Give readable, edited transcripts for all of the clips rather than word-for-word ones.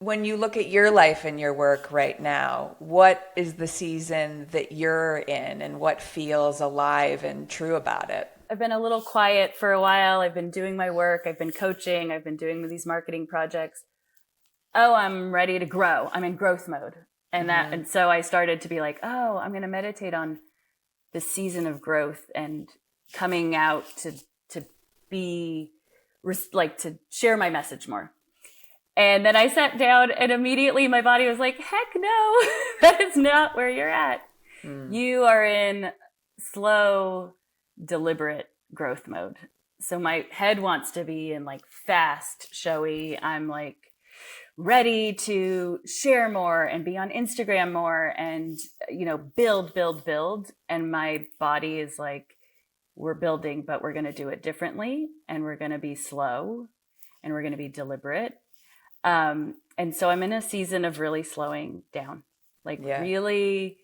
when you look at your life and your work right now, what is the season that you're in and what feels alive and true about it? I've been a little quiet for a while. I've been doing my work. I've been coaching. I've been doing these marketing projects. Oh, I'm ready to grow. I'm in growth mode. And so I started to be like, oh, I'm going to meditate on the season of growth and coming out to be like to share my message more. And then I sat down and immediately my body was like, heck no, that is not where you're at. You are in slow, deliberate growth mode. So my head wants to be in like fast, showy. I'm like ready to share more and be on Instagram more and, build. And my body is like, we're building, but we're going to do it differently. And we're going to be slow and we're going to be deliberate. And so I'm in a season of really slowing down, really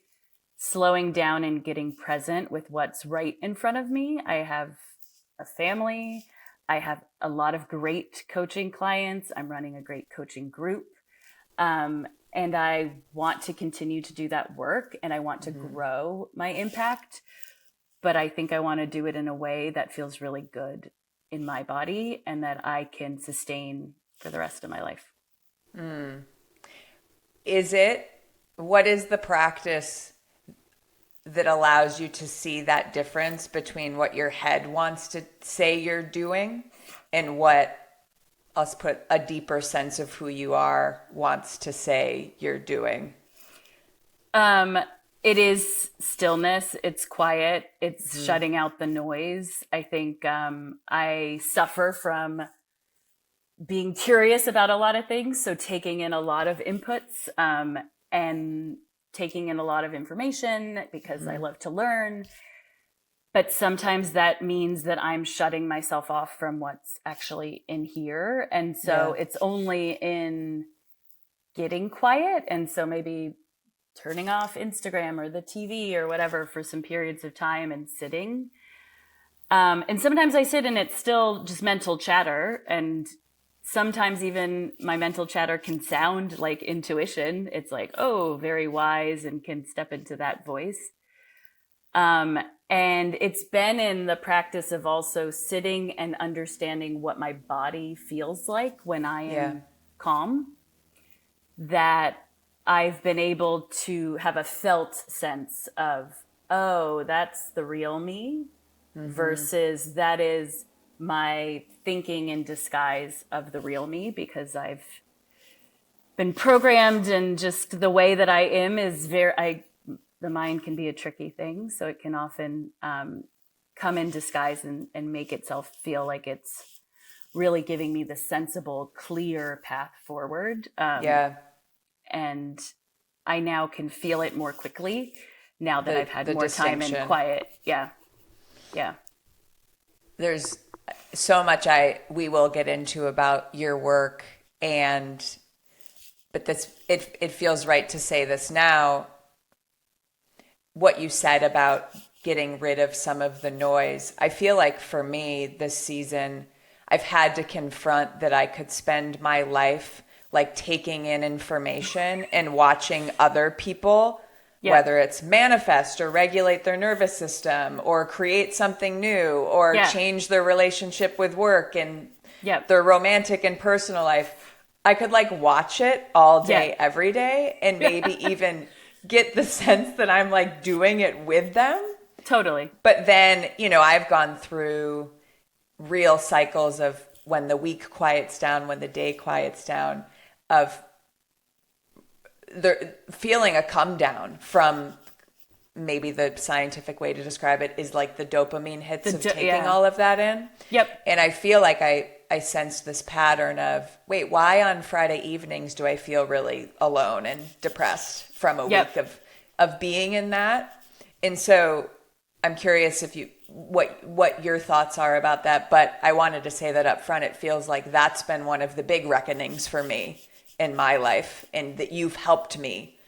slowing down and getting present with what's right in front of me. I have a family. I have a lot of great coaching clients. I'm running a great coaching group. And I want to continue to do that work and I want to grow my impact, but I think I want to do it in a way that feels really good in my body and that I can sustain for the rest of my life. What is the practice that allows you to see that difference between what your head wants to say you're doing and what, let's put a deeper sense of who you are, wants to say you're doing? It is stillness. It's quiet. It's shutting out the noise. I think I suffer from being curious about a lot of things. So taking in a lot of inputs and taking in a lot of information because I love to learn. But sometimes that means that I'm shutting myself off from what's actually in here. And so it's only in getting quiet. And so maybe turning off Instagram or the TV or whatever for some periods of time and sitting. And sometimes I sit and it's still just mental chatter. And sometimes even my mental chatter can sound like intuition. It's like, oh, very wise, and can step into that voice. And it's been in the practice of also sitting and understanding what my body feels like when I am calm, that I've been able to have a felt sense of, oh, that's the real me versus that is my thinking in disguise of the real me, because I've been programmed, and just the way that I am is the mind can be a tricky thing. So it can often come in disguise and make itself feel like it's really giving me the sensible, clear path forward. And I now can feel it more quickly now that I've had more time and quiet. Yeah. There's so much we will get into about your work, but it feels right to say this now. What you said about getting rid of some of the noise. I feel like for me this season, I've had to confront that I could spend my life like taking in information and watching other people, whether it's manifest or regulate their nervous system or create something new or change their relationship with work and their romantic and personal life. I could like watch it all day, every day, and maybe even get the sense that I'm like doing it with them. Totally. But then, I've gone through real cycles of when the week quiets down, when the day quiets down, of the feeling a come down from, maybe the scientific way to describe it is like the dopamine hits of taking all of that in. Yep. And I feel like I sensed this pattern of, wait, why on Friday evenings do I feel really alone and depressed from a week of being in that? And so I'm curious what your thoughts are about that. But I wanted to say that up front, it feels like that's been one of the big reckonings for me in my life, and that you've helped me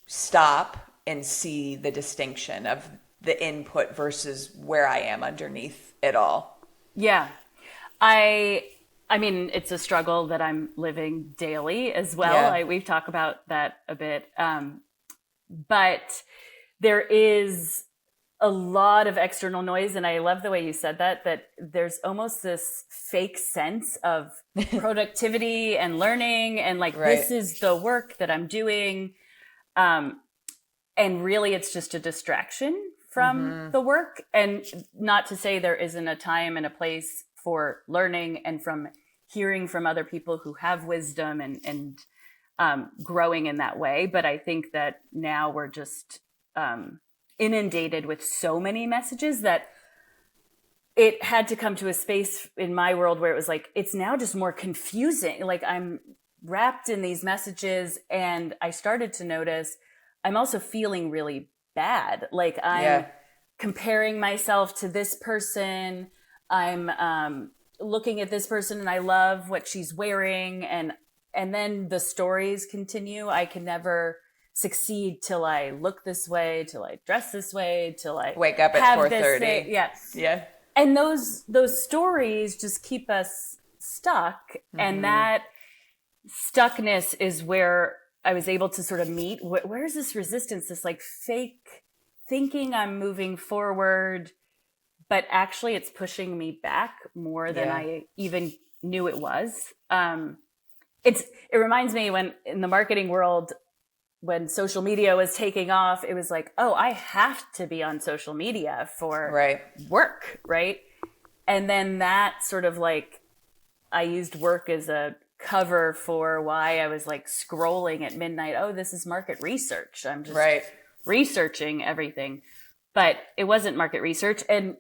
stop and see the distinction of the input versus where I am underneath it all. Yeah. I I mean, it's a struggle that I'm living daily as well. Yeah. We've talked about that a bit. But there is a lot of external noise. And I love the way you said that there's almost this fake sense of productivity and learning and like, Right. this is the work that I'm doing. And really it's just a distraction from the work. And not to say there isn't a time and a place for learning and from hearing from other people who have wisdom and growing in that way. But I think that now we're just inundated with so many messages that it had to come to a space in my world where it was like, it's now just more confusing. Like I'm wrapped in these messages, and I started to notice I'm also feeling really bad. Like I'm comparing myself to this person. I'm looking at this person and I love what she's wearing, and then the stories continue. I can never succeed till I look this way, till I dress this way, till I wake up at 4:30. Yeah. And those stories just keep us stuck. And that stuckness is where I was able to sort of meet, where's this resistance, this like fake thinking I'm moving forward, but actually it's pushing me back more than I even knew it was. It reminds me when in the marketing world, when social media was taking off, it was like, oh, I have to be on social media for work, right? And then that sort of like, I used work as a cover for why I was like scrolling at midnight. Oh, this is market research. I'm just researching everything. But it wasn't market research. And,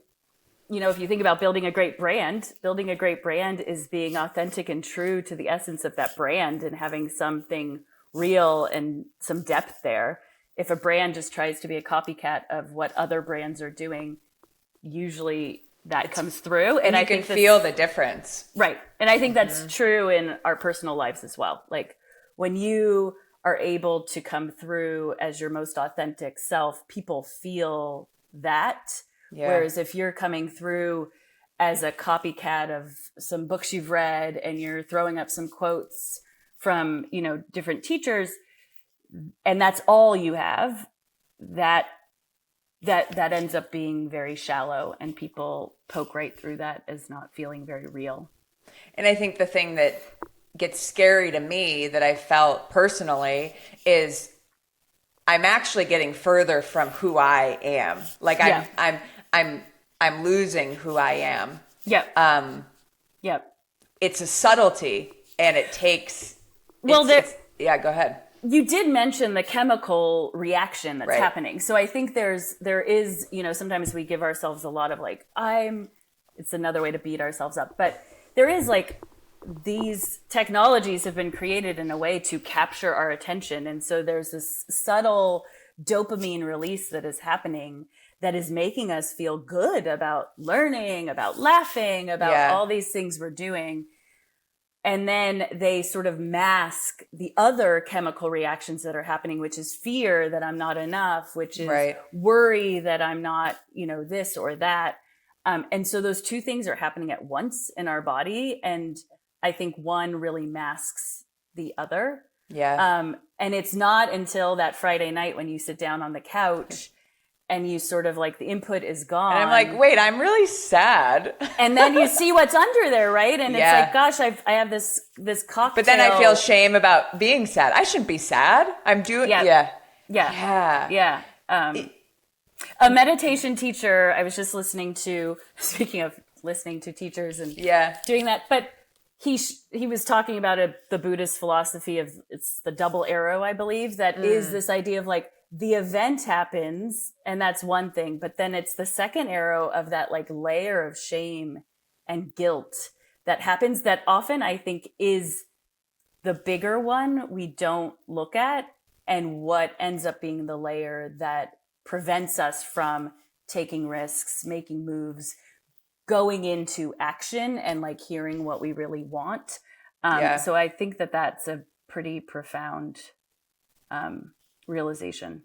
you know, if you think about building a great brand is being authentic and true to the essence of that brand and having something real and some depth there. If a brand just tries to be a copycat of what other brands are doing, usually that comes through. And I can feel the difference. Right. And I think that's true in our personal lives as well. Like when you are able to come through as your most authentic self, people feel that. Yeah. Whereas if you're coming through as a copycat of some books you've read and you're throwing up some quotes from, you know, different teachers, and that's all you have, that ends up being very shallow, and people poke right through that as not feeling very real. And I think the thing that gets scary to me that I felt personally is I'm actually getting further from who I am. Like I'm losing who I am. Yep. Yep. It's a subtlety, and it takes. Well, go ahead. You did mention the chemical reaction that's happening. So I think there is, you know, sometimes we give ourselves a lot of like, it's another way to beat ourselves up. But there is like, these technologies have been created in a way to capture our attention. And so there's this subtle dopamine release that is happening that is making us feel good about learning, about laughing, about all these things we're doing. And then they sort of mask the other chemical reactions that are happening, which is fear that I'm not enough, which is worry that I'm not, you know, this or that. And so those two things are happening at once in our body. And I think one really masks the other. Yeah. And it's not until that Friday night when you sit down on the couch and you sort of like the input is gone. And I'm like, wait, I'm really sad. And then you see what's under there, right? And it's like, gosh, I have this cocktail. But then I feel shame about being sad. I shouldn't be sad. I'm doing, Yeah. A meditation teacher, I was just listening to, speaking of listening to teachers and doing that, but he was talking about the Buddhist philosophy of, it's the double arrow, I believe, that is this idea of like, the event happens and that's one thing, but then it's the second arrow of that like layer of shame and guilt that happens that often I think is the bigger one we don't look at, and what ends up being the layer that prevents us from taking risks, making moves, going into action and like hearing what we really want. So I think that that's a pretty profound realization.